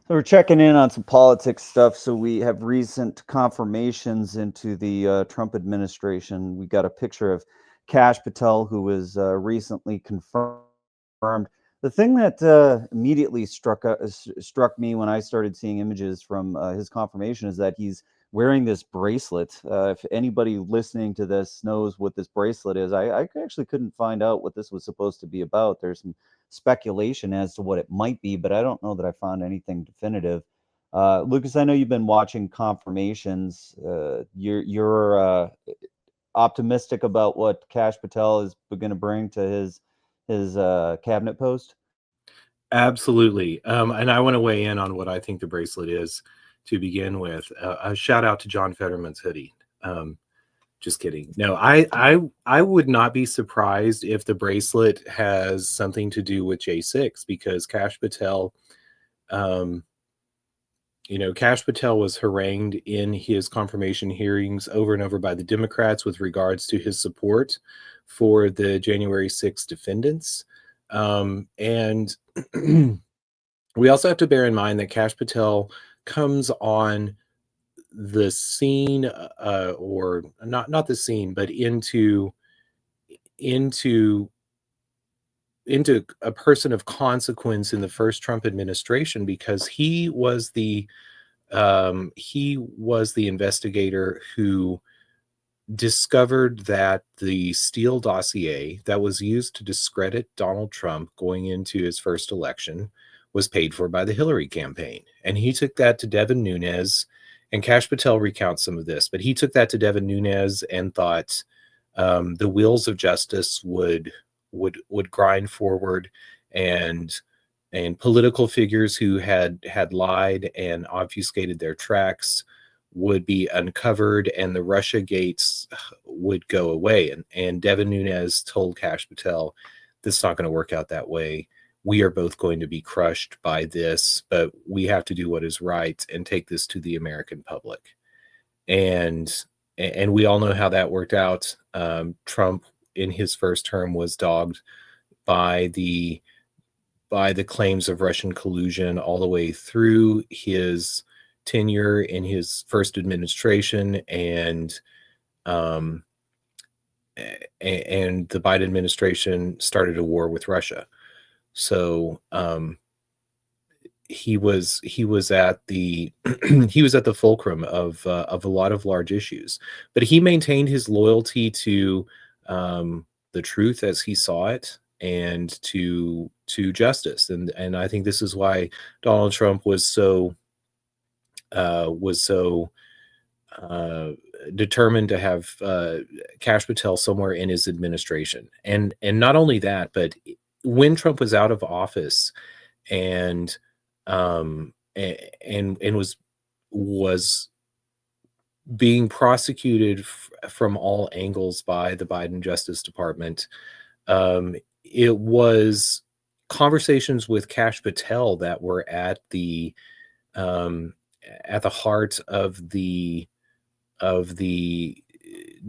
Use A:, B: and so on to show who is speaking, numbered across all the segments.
A: So we're checking in on some politics stuff. So we have recent confirmations into the Trump administration. We got a picture of Kash Patel, who was recently confirmed. The thing that immediately struck me when I started seeing images from his confirmation is that he's wearing this bracelet. If anybody listening to this knows what this bracelet is, I actually couldn't find out what this was supposed to be about. There's some speculation as to what it might be, but I don't know that I found anything definitive. Lucas, I know you've been watching confirmations. You're optimistic about what Kash Patel is going to bring to his cabinet post.
B: Absolutely. And I want to weigh in on what I think the bracelet is to begin with. A shout out to John Fetterman's hoodie. Just kidding. No, I would not be surprised if the bracelet has something to do with J6, because Kash Patel, Kash Patel was harangued in his confirmation hearings over and over by the Democrats with regards to his support for the January 6th defendants. And we also have to bear in mind that Kash Patel comes on the scene, or not the scene, but into a person of consequence in the first Trump administration, because he was the investigator who discovered that the Steele dossier that was used to discredit Donald Trump going into his first election was paid for by the Hillary campaign. And he took that to Devin Nunes, and Kash Patel recounts some of this, but he took that to Devin Nunes and thought the wheels of justice would grind forward, and political figures who had lied and obfuscated their tracks would be uncovered, and the Russia gates would go away. And Devin Nunes told Kash Patel, this is not going to work out that way. We are both going to be crushed by this, but we have to do what is right and take this to the American public. And we all know how that worked out. Trump in his first term was dogged by the claims of Russian collusion all the way through his tenure in his first administration, and the Biden administration started a war with Russia. So he was at the he was at the fulcrum of a lot of large issues, but he maintained his loyalty to the truth as he saw it, and to justice. And I think this is why Donald Trump was so determined to have Kash Patel somewhere in his administration. And not only that, but when Trump was out of office and was being prosecuted from all angles by the Biden Justice Department, it was conversations with Kash Patel that were at the heart of the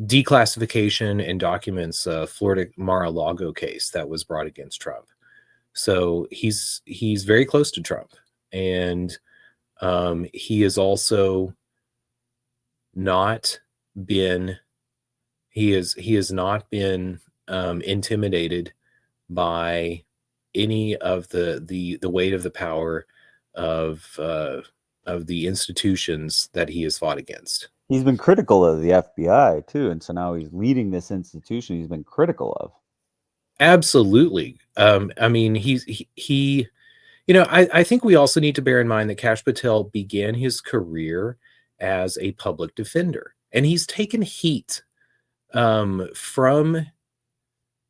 B: declassification and documents Florida Mar-a-Lago case that was brought against Trump. So he's very close to Trump, and he has also not been intimidated by any of the weight of the power of the institutions that he has fought against.
A: He's been critical of the FBI too, and so now he's leading this institution he's been critical of.
B: Absolutely. I mean, I think we also need to bear in mind that Kash Patel began his career as a public defender, and he's taken heat from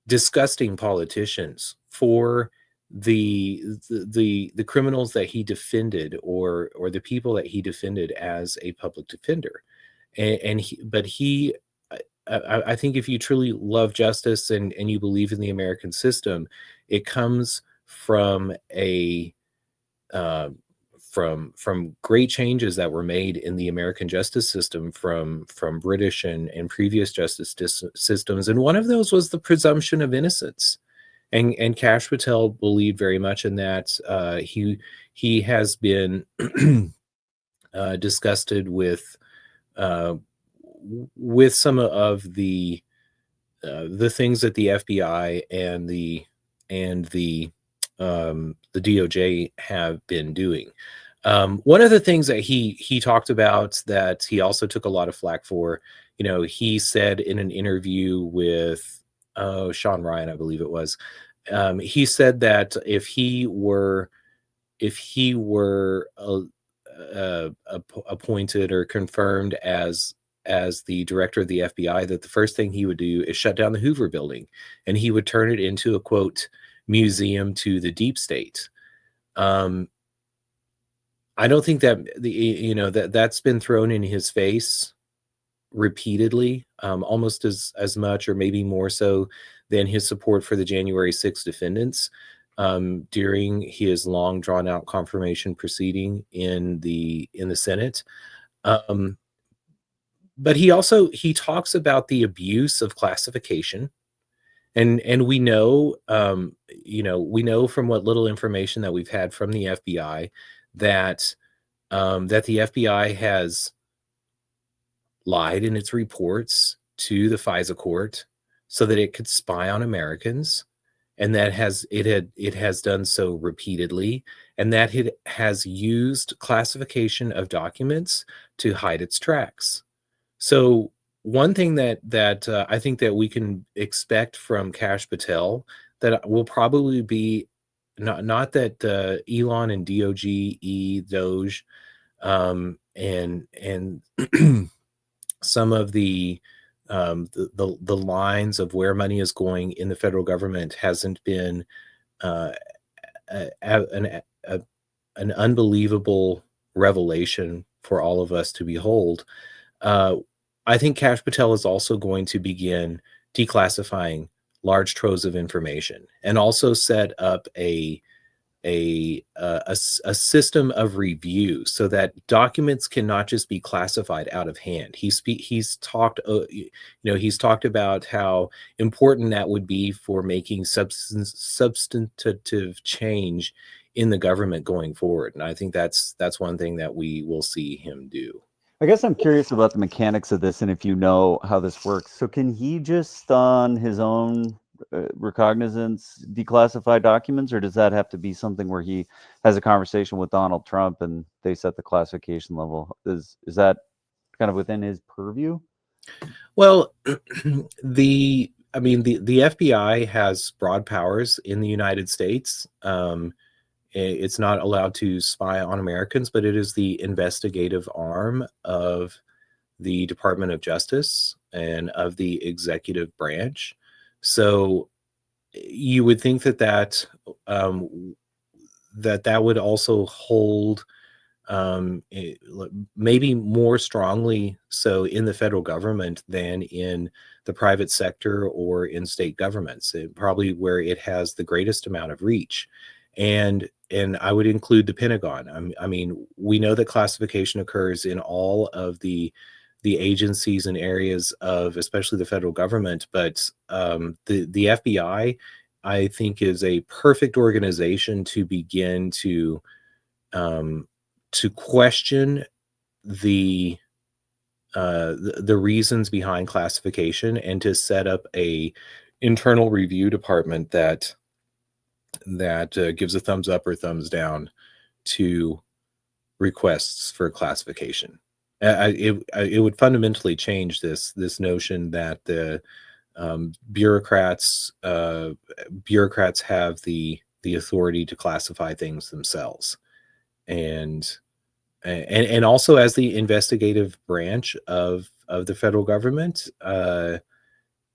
B: disgusting politicians for the criminals that he defended, or the people that he defended as a public defender. I think if you truly love justice and you believe in the American system, it comes from from great changes that were made in the American justice system from British and previous justice systems. And one of those was the presumption of innocence. And Kash Patel believed very much in that. he has been disgusted uh, with some of the things that the FBI and the DOJ have been doing. One of the things that he talked about that he also took a lot of flack for, he said in an interview with Sean Ryan, I believe it was, he said that if he were appointed or confirmed as the director of the FBI, that the first thing he would do is shut down the Hoover Building, and he would turn it into a quote museum to the deep state. I don't think that that's been thrown in his face repeatedly, almost as much or maybe more so than his support for the January 6th defendants during his long drawn out confirmation proceeding in the Senate. But he talks about the abuse of classification, and we know we know from what little information that we've had from the FBI that that the FBI has lied in its reports to the FISA court so that it could spy on Americans, and that it has done so repeatedly, and that it has used classification of documents to hide its tracks. So one thing that I think that we can expect from Kash Patel that will probably be not that Elon and DOGE, and some of the lines of where money is going in the federal government hasn't been uh, an unbelievable revelation for all of us to behold. I think Kash Patel is also going to begin declassifying large troves of information, and also set up a system of review so that documents cannot just be classified out of hand. He's talked he's talked about how important that would be for making substantive change in the government going forward, and I think that's one thing that we will see him do.
A: I guess I'm curious about the mechanics of this and if you know how this works. So can he just on his own recognizance declassify documents, or does that have to be something where he has a conversation with Donald Trump and they set the classification level? Is that kind of within his purview?
B: Well, the FBI has broad powers in the United States. It's not allowed to spy on Americans, but it is the investigative arm of the Department of Justice and of the executive branch. So you would think that would also hold maybe more strongly so in the federal government than in the private sector or in state governments. Probably where it has the greatest amount of reach. And I would include the Pentagon. I mean, we know that classification occurs in all of the agencies and areas of, especially the federal government, but the FBI, I think, is a perfect organization to begin to question the reasons behind classification, and to set up a internal review department that gives a thumbs up or thumbs down to requests for classification. It would fundamentally change this notion that the bureaucrats have the authority to classify things themselves, and also as the investigative branch of the federal government.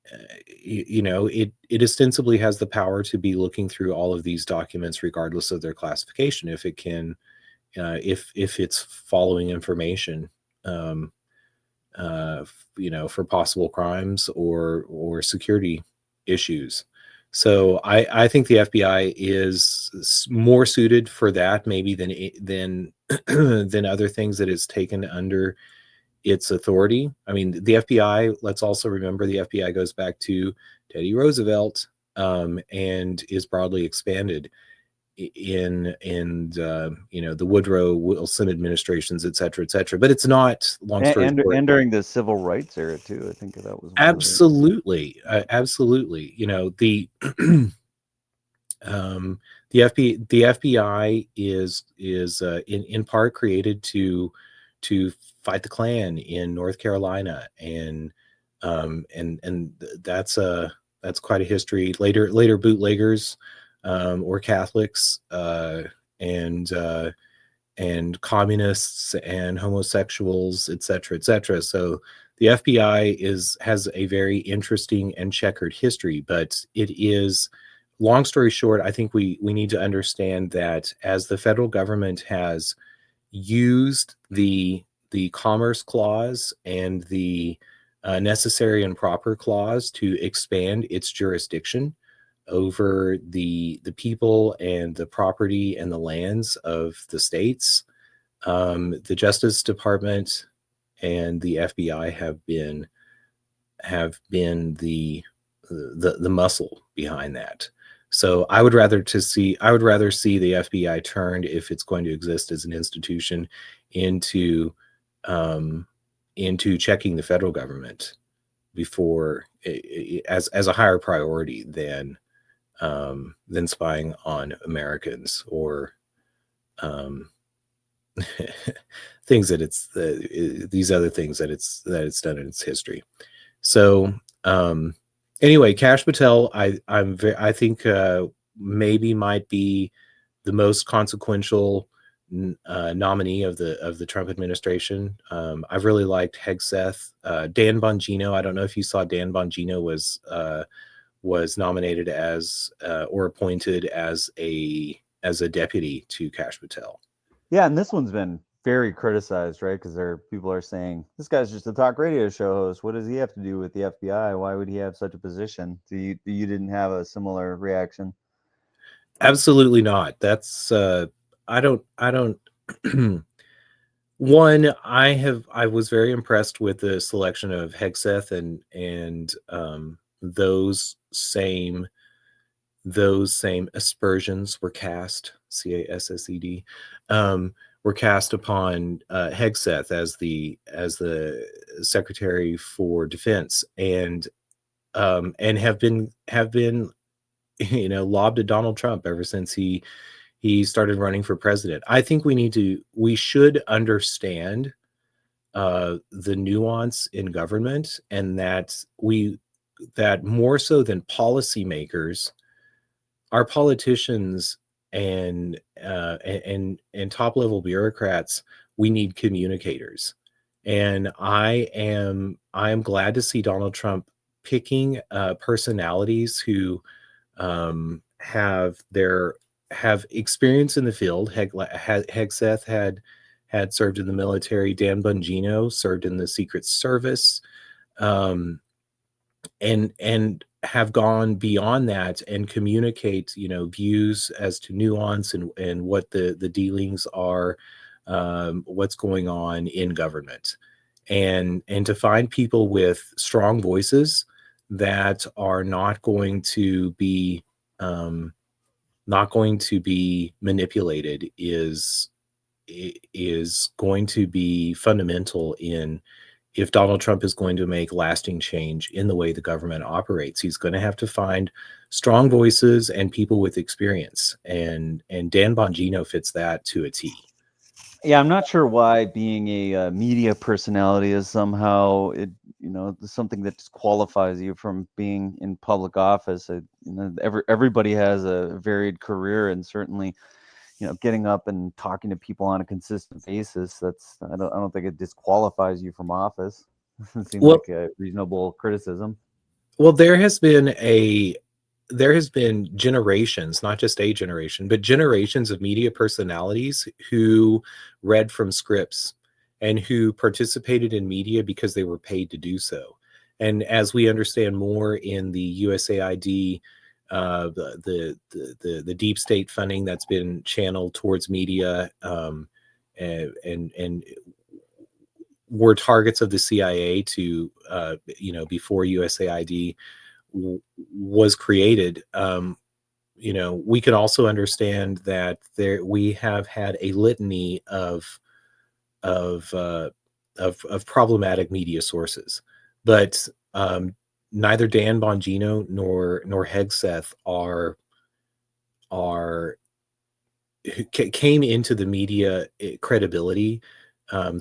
B: It ostensibly has the power to be looking through all of these documents regardless of their classification, if it can, if it's following information, for possible crimes or security issues. So I think the FBI is more suited for that maybe than than other things that it's taken under its authority. I mean, the FBI, let's also remember, the FBI goes back to Teddy Roosevelt, and is broadly expanded. the Woodrow Wilson administrations, et cetera, et cetera. But it's not, long story short.
A: And during the civil rights era too, I think that was one
B: Absolutely, absolutely. The the FBI is in part created to fight the Klan in North Carolina, and that's quite a history. Later bootleggers or Catholics and communists and homosexuals, et cetera, et cetera. So the FBI has a very interesting and checkered history, but it is, long story short, I think we need to understand that as the federal government has used the Commerce Clause and the Necessary and Proper Clause to expand its jurisdiction over the people and the property and the lands of the states, the Justice Department and the FBI have been the muscle behind that. So I would rather see the FBI turned, if it's going to exist as an institution, into checking the federal government before, as a higher priority than spying on Americans or things that these other things that it's done in its history. So anyway, Kash Patel, I think maybe might be the most consequential nominee of the Trump administration. I've really liked Hegseth. Dan Bongino, I don't know if you saw, Dan Bongino was nominated as or appointed as a deputy to Kash Patel.
A: Yeah, and this one's been very criticized, right? Because people are saying this guy's just a talk radio show host. What does he have to do with the FBI? Why would he have such a position? You didn't have a similar reaction?
B: Absolutely not. That's I don't one, I was very impressed with the selection of Hegseth and those same aspersions were cast, CASSED, were cast upon Hegseth as the Secretary for Defense, and have been lobbed at Donald Trump ever since he started running for president. I think we should understand the nuance in government, and that more so than policymakers, our politicians and top level bureaucrats, we need communicators. And I am glad to see Donald Trump picking personalities who have experience in the field. Hegseth had served in the military. Dan Bongino served in the Secret Service, and have gone beyond that and communicate, views as to nuance and what the dealings are, what's going on in government, and to find people with strong voices that are not going to be manipulated is going to be fundamental in, if Donald Trump is going to make lasting change in the way the government operates. He's going to have to find strong voices and people with experience, and Dan Bongino fits that to a T.
A: Yeah, I'm not sure why being a media personality is somehow something that disqualifies you from being in public office. Everybody has a varied career, and certainly, getting up and talking to people on a consistent basis, I don't think it disqualifies you from office. It seems like a reasonable criticism.
B: Well, there has been generations, not just a generation, but generations of media personalities who read from scripts and who participated in media because they were paid to do so. And as we understand more in the USAID, the deep state funding that's been channeled towards media, and were targets of the CIA to, before USAID was created, we can also understand that we have had a litany of uh, of problematic media sources, but neither Dan Bongino nor Hegseth are came into the media credibility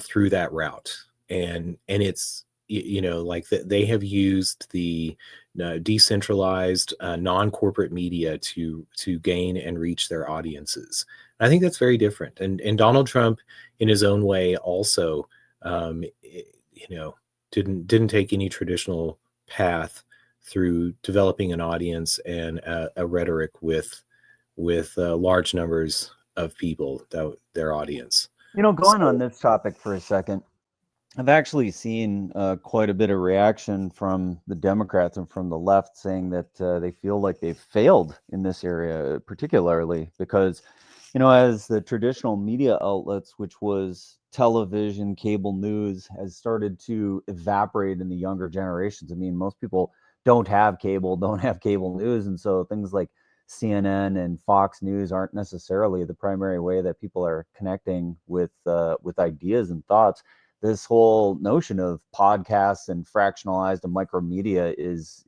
B: through that route, and it's like they have used the decentralized non-corporate media to gain and reach their audiences. I think that's very different, and Donald Trump in his own way also didn't take any traditional path through developing an audience and a rhetoric with large numbers of people, their audience.
A: Going on this topic for a second, I've actually seen quite a bit of reaction from the Democrats and from the left saying that they feel like they've failed in this area, particularly because, as the traditional media outlets, which was television, cable news, has started to evaporate in the younger generations. I mean, most people don't have cable, don't have cable news. And so things like CNN and Fox News aren't necessarily the primary way that people are connecting with ideas and thoughts. This whole notion of podcasts and fractionalized and micromedia is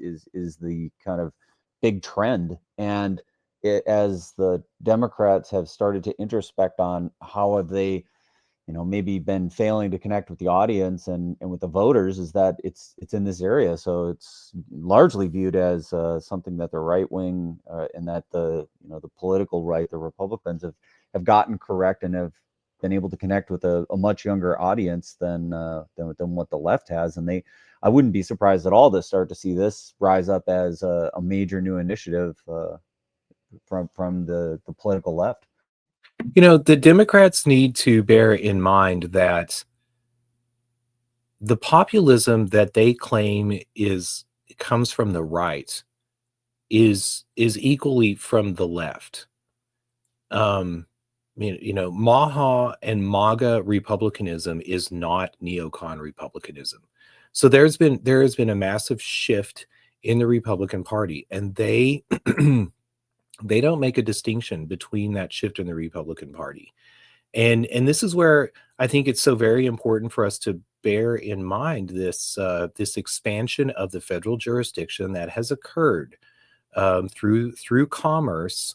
A: the kind of big trend. And as the Democrats have started to introspect on how have they, maybe been failing to connect with the audience and with the voters, is that it's in this area. So it's largely viewed as something that the right wing and that the political right, the Republicans have gotten correct and have been able to connect with a much younger audience than what the left has. And I wouldn't be surprised at all to start to see this rise up as a major new initiative from the political left.
B: The Democrats need to bear in mind that the populism that they claim comes from the right is equally from the left. Maha and MAGA republicanism is not neocon republicanism. So there has been a massive shift in the Republican Party, and they they don't make a distinction between that shift in the Republican Party. And this is where I think it's so very important for us to bear in mind this expansion of the federal jurisdiction that has occurred through commerce,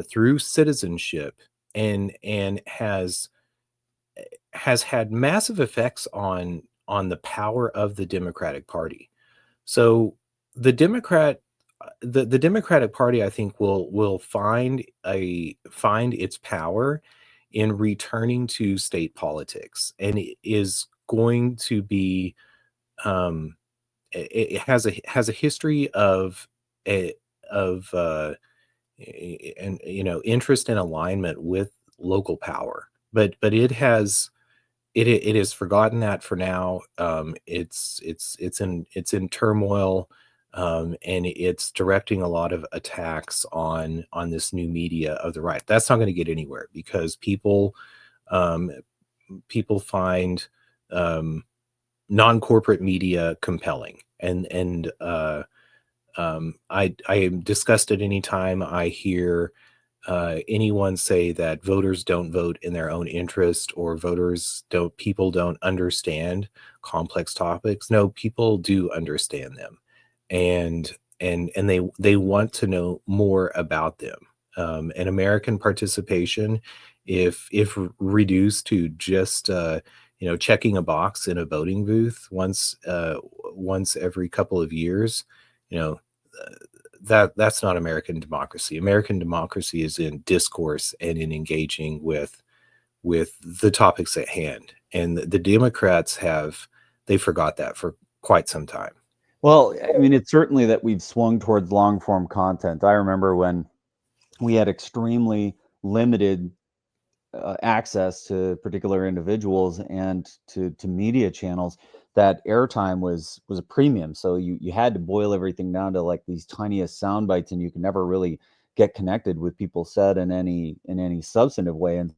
B: through citizenship, and has had massive effects on the power of the Democratic Party. So the the Democratic Party, I think, will find its power in returning to state politics, and it is going to be it has a history of a of and interest and alignment with local power, but it has forgotten that for now. It's in turmoil, and it's directing a lot of attacks on this new media of the right. That's not going to get anywhere because um, people find non-corporate media compelling, and I am disgusted anytime I hear anyone say that voters don't vote in their own interest, or people don't understand complex topics. No, people do understand them, and they want to know more about them. And American participation, if reduced to just checking a box in a voting booth once every couple of years, you know that's not American democracy. American democracy is in discourse and in engaging with the topics at hand. And the Democrats they forgot that for quite some time.
A: Well, I mean, it's certainly that we've swung towards long form content. I remember when we had extremely limited access to particular individuals and to media channels, that airtime was a premium. So you had to boil everything down to like these tiniest sound bites, and you could never really get connected with people said in any substantive way. And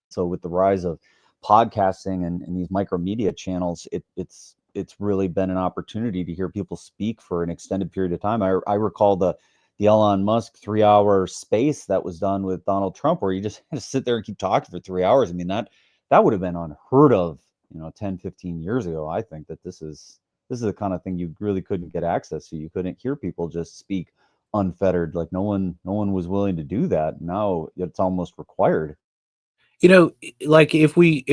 A: so with the rise of podcasting and these micromedia channels, it's really been an opportunity to hear people speak for an extended period of time. I recall the the Elon Musk 3-hour space that was done with Donald Trump, where you just had to sit there and keep talking for 3 hours. I mean, that would have been unheard of, 10, 15 years ago. I think that this is the kind of thing you really couldn't get access to. You couldn't hear people just speak unfettered. Like no one was willing to do that. Now it's almost required.
B: Like if we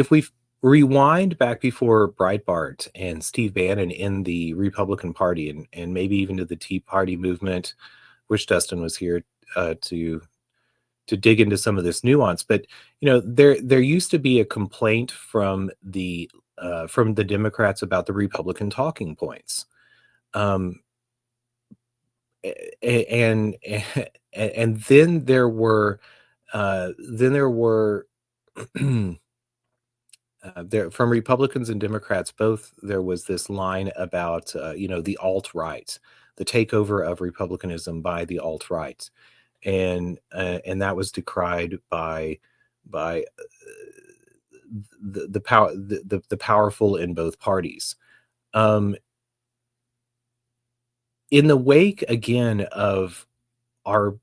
B: rewind back before Breitbart and Steve Bannon in the Republican Party, and maybe even to the Tea Party movement, which Dustin was here to dig into some of this nuance. But there used to be a complaint from the Democrats about the Republican talking points. Um, and and then there were there from Republicans and Democrats both. There was this line about the alt right, the takeover of republicanism by the alt right, and that was decried by the power the powerful in both parties. Um, in the wake again of our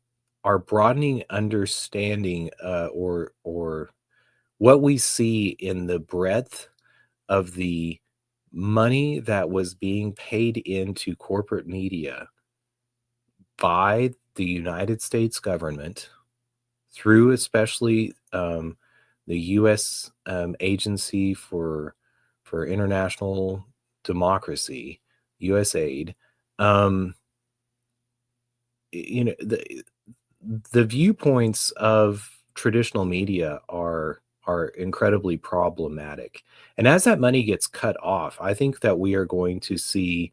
B: broadening understanding, or what we see in the breadth of the money that was being paid into corporate media by the United States government through especially the U.S. Agency for International Democracy, USAID. Um, the viewpoints of traditional media are incredibly problematic, and as that money gets cut off, I think that we are going to see.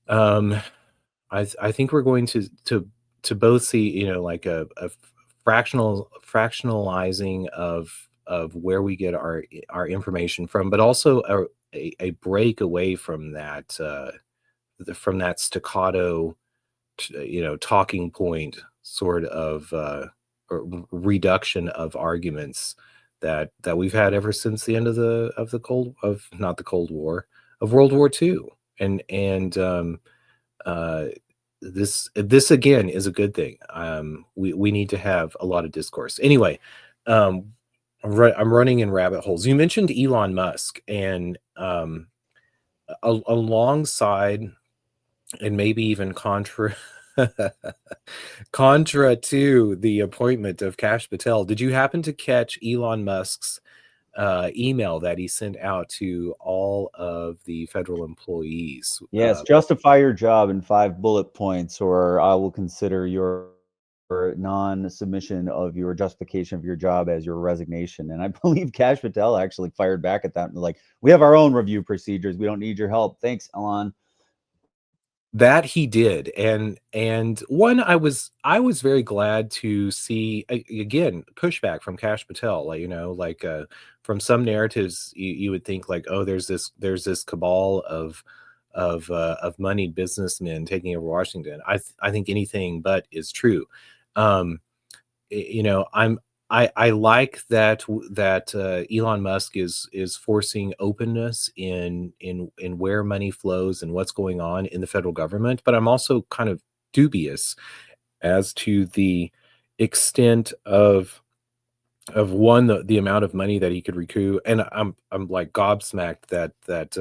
B: Um, I think we're going to both see, like a fractionalizing of where we get our information from, but also a break away from that from that staccato, talking point sort of or reduction of arguments that we've had ever since the end of the cold of not the Cold War, of World War II. And uh, this again is a good thing. We need to have a lot of discourse. Anyway, um, I'm running in rabbit holes. You mentioned Elon Musk, and alongside, and maybe even contra contra to the appointment of Kash Patel, did you happen to catch Elon Musk's email that he sent out to all of the federal employees?
A: Yes, justify your job in 5 bullet points, or I will consider your non-submission of your justification of your job as your resignation. And I believe Kash Patel actually fired back at that and like, we have our own review procedures. We don't need your help. Thanks, Elon.
B: That he did, and one, I was very glad to see again pushback from Kash Patel. Like, from some narratives, you would think like, oh, there's this cabal of moneyed businessmen taking over Washington. I think anything but is true. Um, I like that Elon Musk is forcing openness in where money flows and what's going on in the federal government, but I'm also kind of dubious as to the extent of one, the amount of money that he could recoup. And I'm like gobsmacked that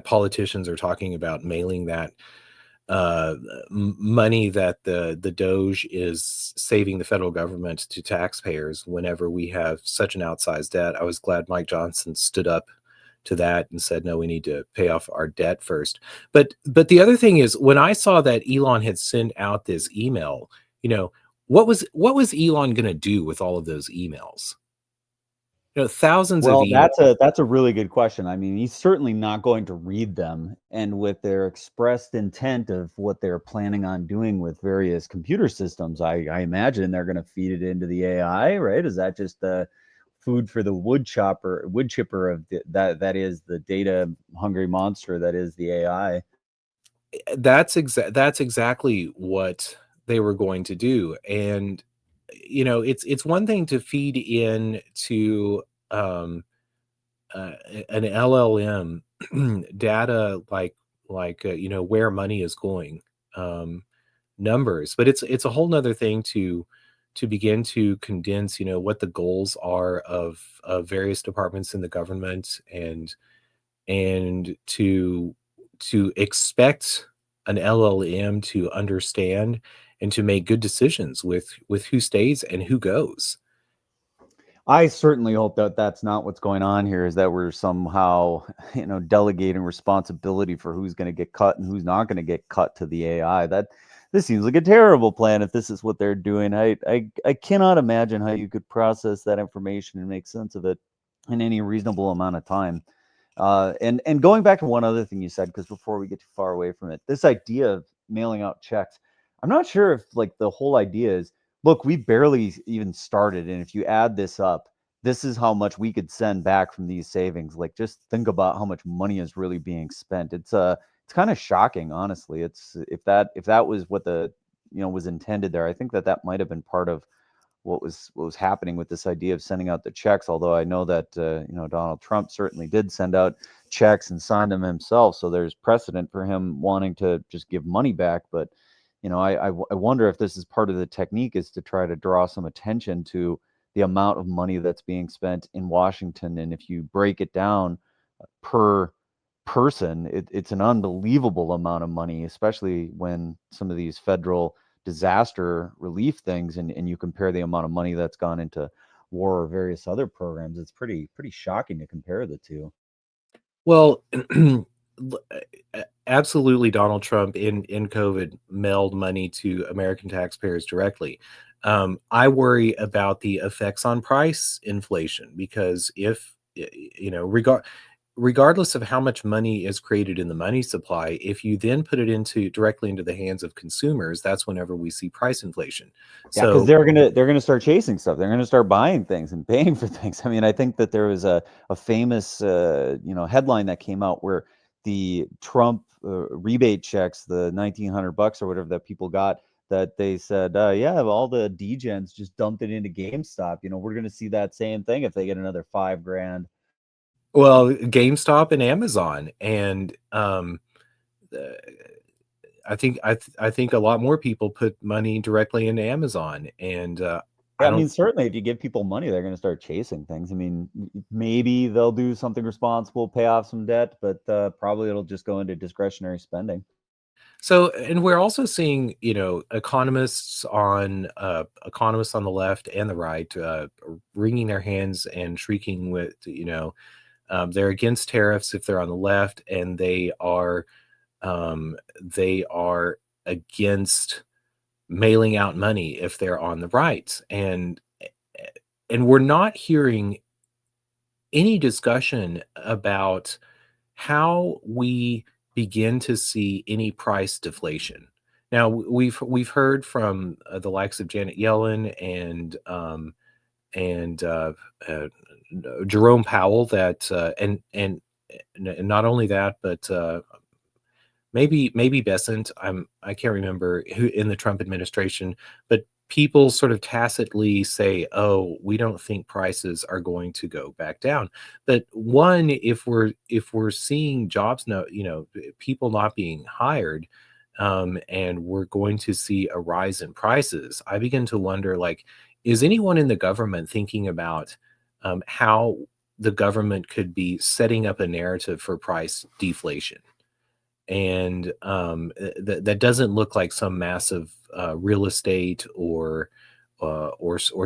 B: politicians are talking about mailing that money that the DOGE is saving the federal government to taxpayers whenever we have such an outsized debt. I was glad Mike Johnson stood up to that and said, no, we need to pay off our debt first. But the other thing is, when I saw that Elon had sent out this email, what was Elon going to do with all of those emails? Thousands of
A: Well,
B: emails.
A: that's a really good question. I mean, he's certainly not going to read them, and with their expressed intent of what they're planning on doing with various computer systems, I imagine they're going to feed it into the AI, right? Is that just the food for the wood chipper of that is the data hungry monster that is the AI?
B: That's exactly what they were going to do. And it's one thing to feed in to um an LLM data, like where money is going. numbers. But it's a whole nother thing to begin to condense, what the goals are of various departments in the government, and to expect an LLM to understand and to make good decisions with who stays and who goes.
A: I certainly hope that that's not what's going on here, is that we're somehow, delegating responsibility for who's going to get cut and who's not going to get cut to the AI. That this seems like a terrible plan if this is what they're doing. I cannot imagine how you could process that information and make sense of it in any reasonable amount of time. And going back to one other thing you said, because before we get too far away from it, this idea of mailing out checks, I'm not sure if like the whole idea is, look, we barely even started, and if you add this up, this is how much we could send back from these savings. Like, just think about how much money is really being spent. It's kind of shocking, honestly. It's if that was what the was intended there, I think that might have been part of what was happening with this idea of sending out the checks. Although I know that Donald Trump certainly did send out checks and sign them himself, so there's precedent for him wanting to just give money back. But I wonder if this is part of the technique, is to try to draw some attention to the amount of money that's being spent in Washington. And if you break it down per person, it's an unbelievable amount of money, especially when some of these federal disaster relief things, and you compare the amount of money that's gone into war or various other programs. It's pretty shocking to compare the two.
B: Well, absolutely, Donald Trump in COVID mailed money to American taxpayers directly. I worry about the effects on price inflation, because if regardless of how much money is created in the money supply, if you then put it into directly into the hands of consumers, that's whenever we see price inflation.
A: Yeah, because
B: So,
A: they're gonna start chasing stuff. They're gonna start buying things and paying for things. I mean, I think that there was a famous headline that came out where the Trump rebate checks, the $1,900 or whatever that people got, that they said, yeah, all the degens just dumped it into GameStop. We're gonna see that same thing if they get another 5 grand.
B: well, GameStop and Amazon, and uh, I think a lot more people put money directly into Amazon, and
A: Yeah,
B: I
A: I mean,
B: don't.
A: certainly if you give people money, they're going to start chasing things. I mean, maybe they'll do something responsible, pay off some debt, but probably it'll just go into discretionary spending.
B: So, and we're also seeing, economists on the left and the right, wringing their hands and shrieking with, they're against tariffs if they're on the left, and they are against mailing out money if they're on the right. And we're not hearing any discussion about how we begin to see any price deflation. Now, we've heard from the likes of Janet Yellen and uh, Jerome Powell, that and not only that, but maybe Besant. I can't remember who in the Trump administration, but people sort of tacitly say, "Oh, we don't think prices are going to go back down." But one, if we're seeing jobs, no, people not being hired, and we're going to see a rise in prices, I begin to wonder, like, is anyone in the government thinking about how the government could be setting up a narrative for price deflation? And that doesn't look like some massive real estate or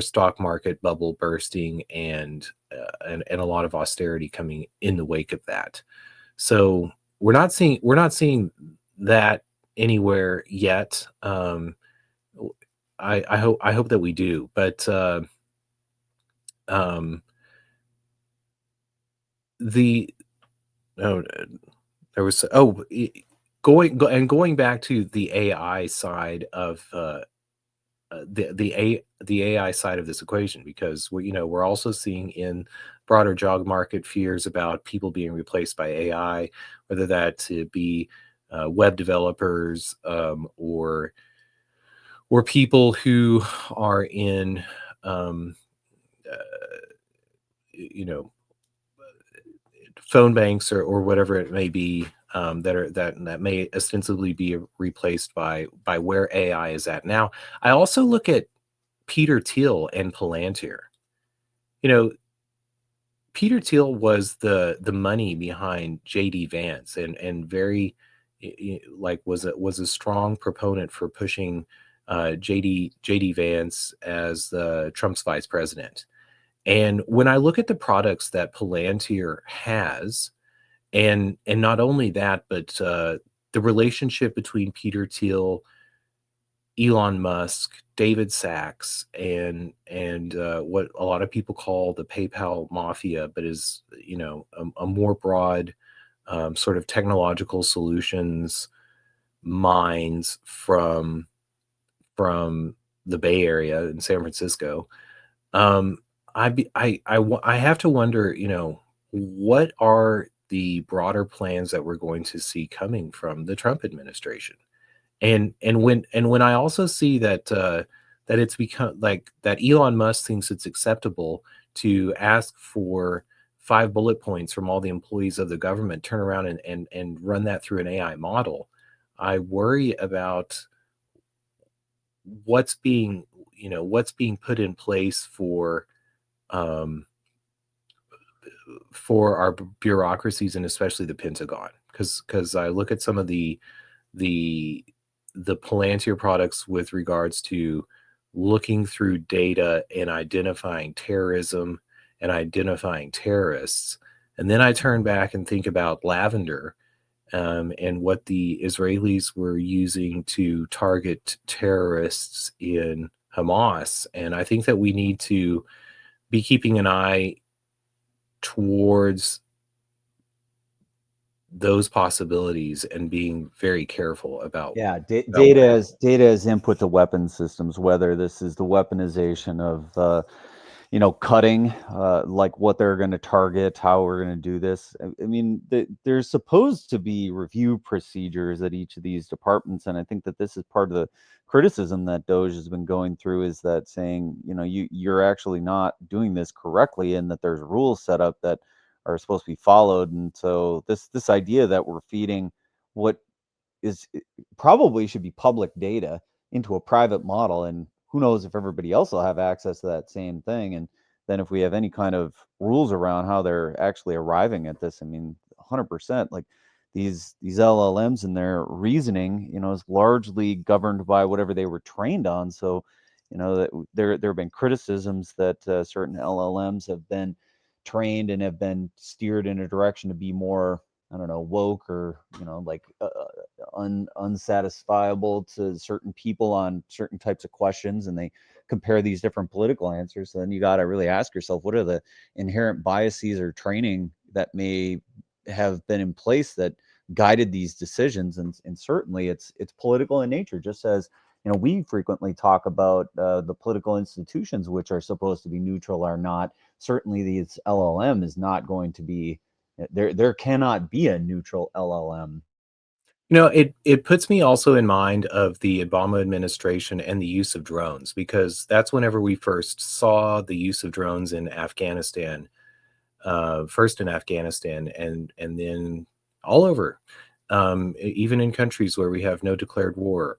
B: stock market bubble bursting, and a lot of austerity coming in the wake of that. So we're not seeing that anywhere yet. I hope that we do, but um, the oh, there was going back to the AI side of the AI side of this equation, because we're also seeing in broader job market fears about people being replaced by AI, whether that to be web developers, or people who are in um, uh, you know phone banks, or whatever it may be, that may ostensibly be replaced by where AI is at now. I also look at Peter Thiel and Palantir. You know, Peter Thiel was the money behind JD Vance, and very like was a strong proponent for pushing JD Vance as Trump's vice president. And when I look at the products that Palantir has, and not only that, but the relationship between Peter Thiel, Elon Musk, David Sachs, and what a lot of people call the PayPal mafia, but is a more broad sort of technological solutions minds from the Bay Area in San Francisco. Um, I have to wonder, what are the broader plans that we're going to see coming from the Trump administration? And when I also see that it's become like that Elon Musk thinks it's acceptable to ask for 5 bullet points from all the employees of the government, turn around and run that through an AI model, I worry about what's being what's being put in place um, for our bureaucracies, and especially the Pentagon, because I look at some of the the Palantir products with regards to looking through data and identifying terrorism and identifying terrorists. And then I turn back and think about Lavender, and what the Israelis were using to target terrorists in Hamas. And I think that we need to be keeping an eye towards those possibilities and being very careful about
A: Yeah,
B: about what
A: data as input to weapon systems, whether this is the weaponization of cutting, like what they're going to target, how we're going to do this. I mean, there's supposed to be review procedures at each of these departments, and I think that this is part of the criticism that DOGE has been going through, is that saying, you're actually not doing this correctly, and that there's rules set up that are supposed to be followed. And so this idea that we're feeding what is probably should be public data into a private model, and who knows if everybody else will have access to that same thing. And then if we have any kind of rules around how they're actually arriving at this, I mean, 100%, like these LLMs and their reasoning, is largely governed by whatever they were trained on. So that there have been criticisms that certain LLMs have been trained and have been steered in a direction to be more, I don't know, woke, or like unsatisfiable to certain people on certain types of questions, and they compare these different political answers. So then you got to really ask yourself, what are the inherent biases or training that may have been in place that guided these decisions? And certainly it's political in nature, just as we frequently talk about the political institutions which are supposed to be neutral are not. Certainly these LLM is not going to be. There cannot be a neutral LLM.
B: It puts me also in mind of the Obama administration and the use of drones, because that's whenever we first saw the use of drones in Afghanistan, first in Afghanistan, and then all over, even in countries where we have no declared war,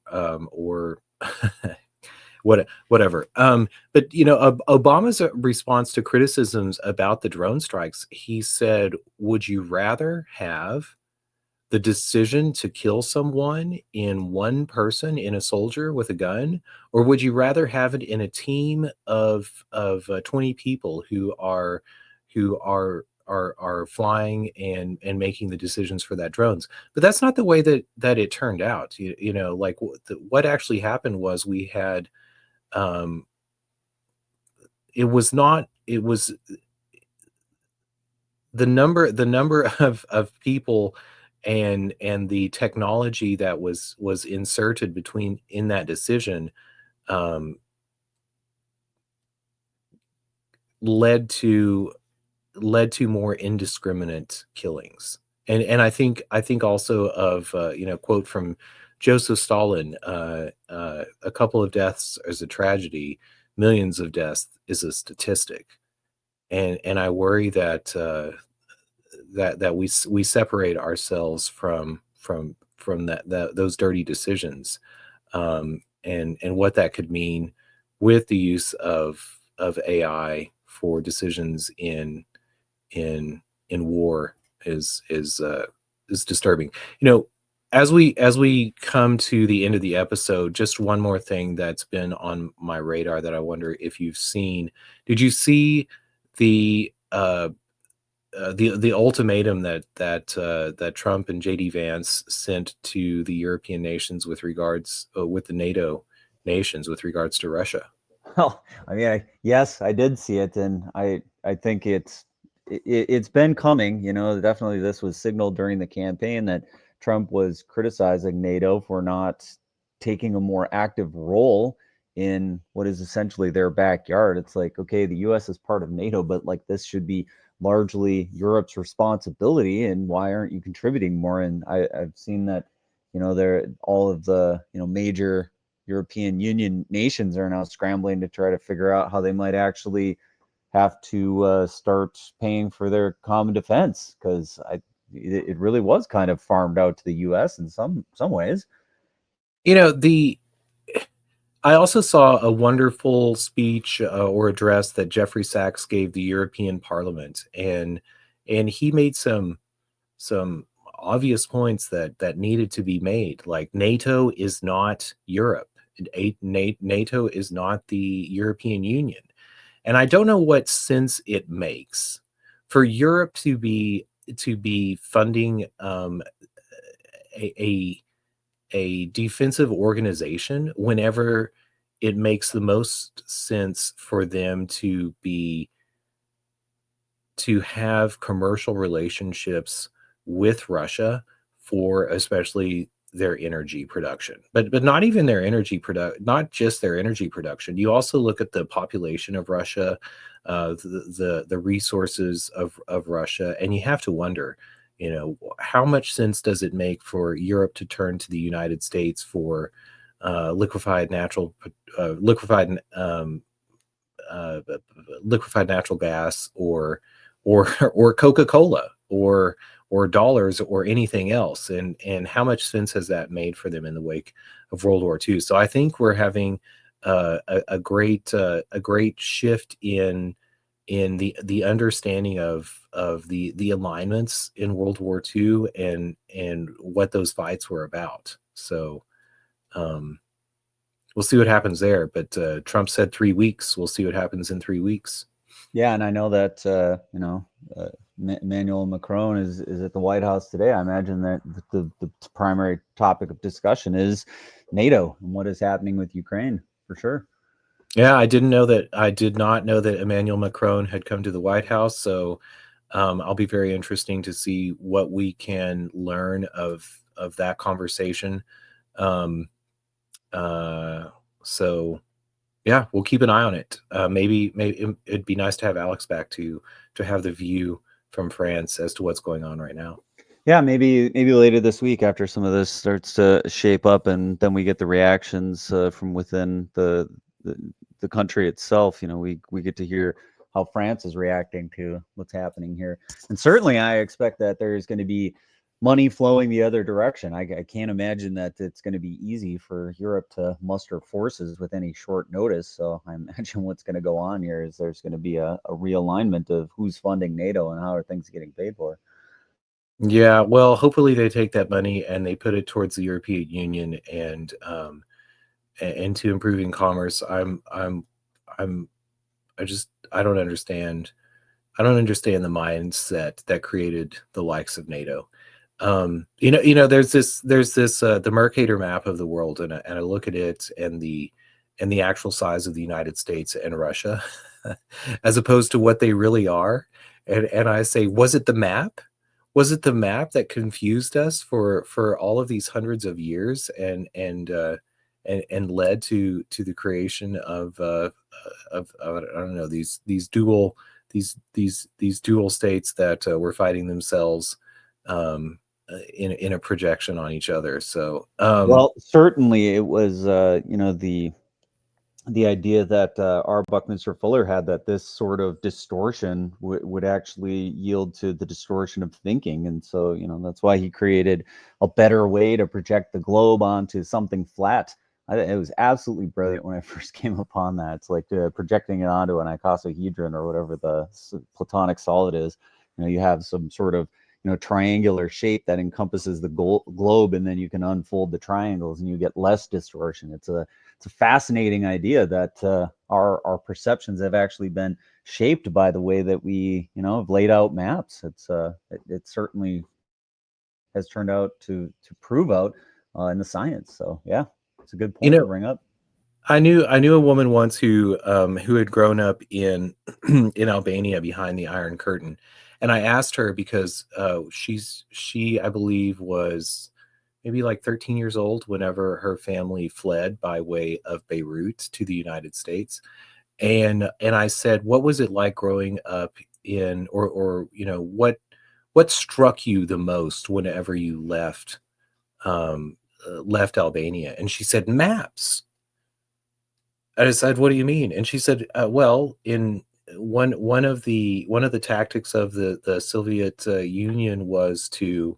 B: or whatever. But Obama's response to criticisms about the drone strikes, he said, "Would you rather have the decision to kill someone in one person, in a soldier with a gun, or would you rather have it in a team of 20 people who are flying and making the decisions for that drones?" But that's not the way that it turned out. Like what actually happened was we had, it was not it was the number of people and the technology that was inserted between in that decision, um, led to more indiscriminate killings. And I think also of quote from Joseph Stalin, a couple of deaths is a tragedy, millions of deaths is a statistic. And I worry that that we separate ourselves from those dirty decisions, and what that could mean with the use of AI for decisions in war is disturbing. As we come to the end of the episode, just one more thing that's been on my radar that I wonder if you've seen. Did you see the the ultimatum that Trump and JD Vance sent to the European nations with regards with the NATO nations with regards to Russia?
A: Well, I mean, yes, I did see it, and I think it's been coming. Definitely this was signaled during the campaign that Trump was criticizing NATO for not taking a more active role in what is essentially their backyard. It's like, okay, the U.S. is part of NATO, but like this should be largely Europe's responsibility, and why aren't you contributing more? And I've seen that, they're all of the major European Union nations are now scrambling to try to figure out how they might actually have to start paying for their common defense, because it really was kind of farmed out to the U.S. in some ways.
B: The I also saw a wonderful speech or address that Jeffrey Sachs gave the European Parliament, and he made some obvious points that needed to be made. Like, NATO is not Europe. NATO is not the European Union. And I don't know what sense it makes for Europe to be funding a a defensive organization whenever it makes the most sense for them to have commercial relationships with Russia for especially their energy production. But not even their not just their energy production. You also look at the population of Russia, the resources of Russia, and you have to wonder, how much sense does it make for Europe to turn to the United States for liquefied natural uh, liquefied natural gas, or Coca-Cola, or dollars, or anything else, and how much sense has that made for them in the wake of World War II? So I think we're having a great shift in the understanding of the alignments in World War II, and what those fights were about. So we'll see what happens there. But Trump said 3 weeks. We'll see what happens in 3 weeks.
A: Yeah, and I know that Emmanuel Macron is at the White House today. I imagine that the primary topic of discussion is NATO and what is happening with Ukraine, for sure.
B: Yeah, I did not know that Emmanuel Macron had come to the White House. So I'll be very interesting to see what we can learn of that conversation. So yeah, we'll keep an eye on it. Maybe it'd be nice to have Alex back to have the view from France as to what's going on right now.
A: Yeah, maybe later this week, after some of this starts to shape up, and then we get the reactions from within the country itself. We get to hear how France is reacting to what's happening here, and certainly I expect that there is going to be money flowing the other direction. I can't imagine that it's going to be easy for Europe to muster forces with any short notice. So I imagine what's going to go on here is there's going to be a realignment of who's funding NATO and how are things getting paid for.
B: Yeah, well, hopefully they take that money and they put it towards the European Union, and to improving commerce. I don't understand. I don't understand the mindset that created the likes of NATO. There's this the Mercator map of the world, and I look at it, and the actual size of the United States and Russia, as opposed to what they really are, and I say, was it the map? Was it the map that confused us for all of these hundreds of years, and led to the creation of I don't know, these dual states that were fighting themselves in a projection on each other. So
A: Well, certainly it was, the the idea that our Buckminster Fuller had, that this sort of distortion would actually yield to the distortion of thinking. And so, that's why he created a better way to project the globe onto something flat. It was absolutely brilliant when I first came upon that. It's like projecting it onto an icosahedron or whatever the platonic solid is. You have some sort of triangular shape that encompasses the globe, and then you can unfold the triangles and you get less distortion. It's a fascinating idea that our perceptions have actually been shaped by the way that we have laid out maps. It certainly has turned out to prove out in the science. So yeah, it's a good point to bring up.
B: I knew a woman once who had grown up in in Albania behind the Iron Curtain, and I asked her because she I believe was maybe like 13 years old whenever her family fled by way of Beirut to the United States, and I said, what was it like growing up in, or what struck you the most whenever you left Albania? And she said, maps. I said, "What do you mean?" And she said, "Well, in one of the tactics of the Soviet Union was to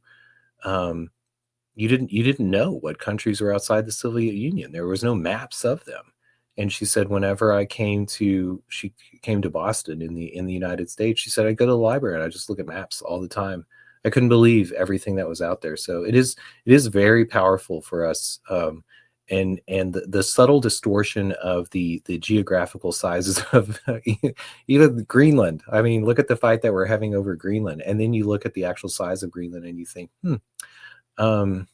B: you didn't know what countries were outside the Soviet Union. There was no maps of them." And she said, whenever she came to Boston in the United States, she said, I go to the library and I just look at maps all the time. I couldn't believe everything that was out there. So it is very powerful for us. And the subtle distortion of the geographical sizes of even Greenland. I mean, look at the fight that we're having over Greenland, and then you look at the actual size of Greenland, and you think, um,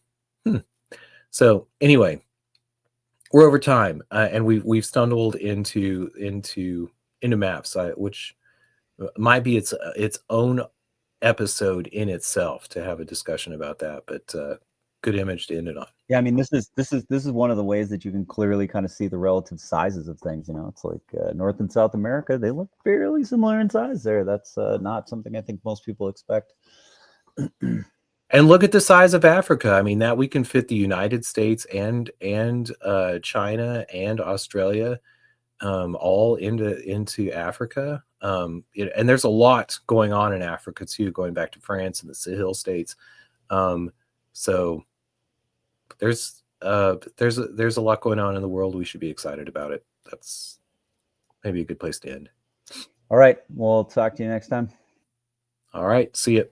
B: So anyway, we're over time, and we've stumbled into maps, which might be its own episode in itself to have a discussion about that. But good image to end it on.
A: Yeah, I mean, this is one of the ways that you can clearly kind of see the relative sizes of things. It's like North and South America, they look fairly similar in size there. That's not something I think most people expect.
B: And look at the size of Africa. I mean, that we can fit the United States and China and Australia all into Africa. And there's a lot going on in Africa too, going back to France and the Sahel states. So there's a lot going on in the world. We should be excited about it. That's maybe a good place to end.
A: All right. We'll talk to you next time.
B: All right. See you.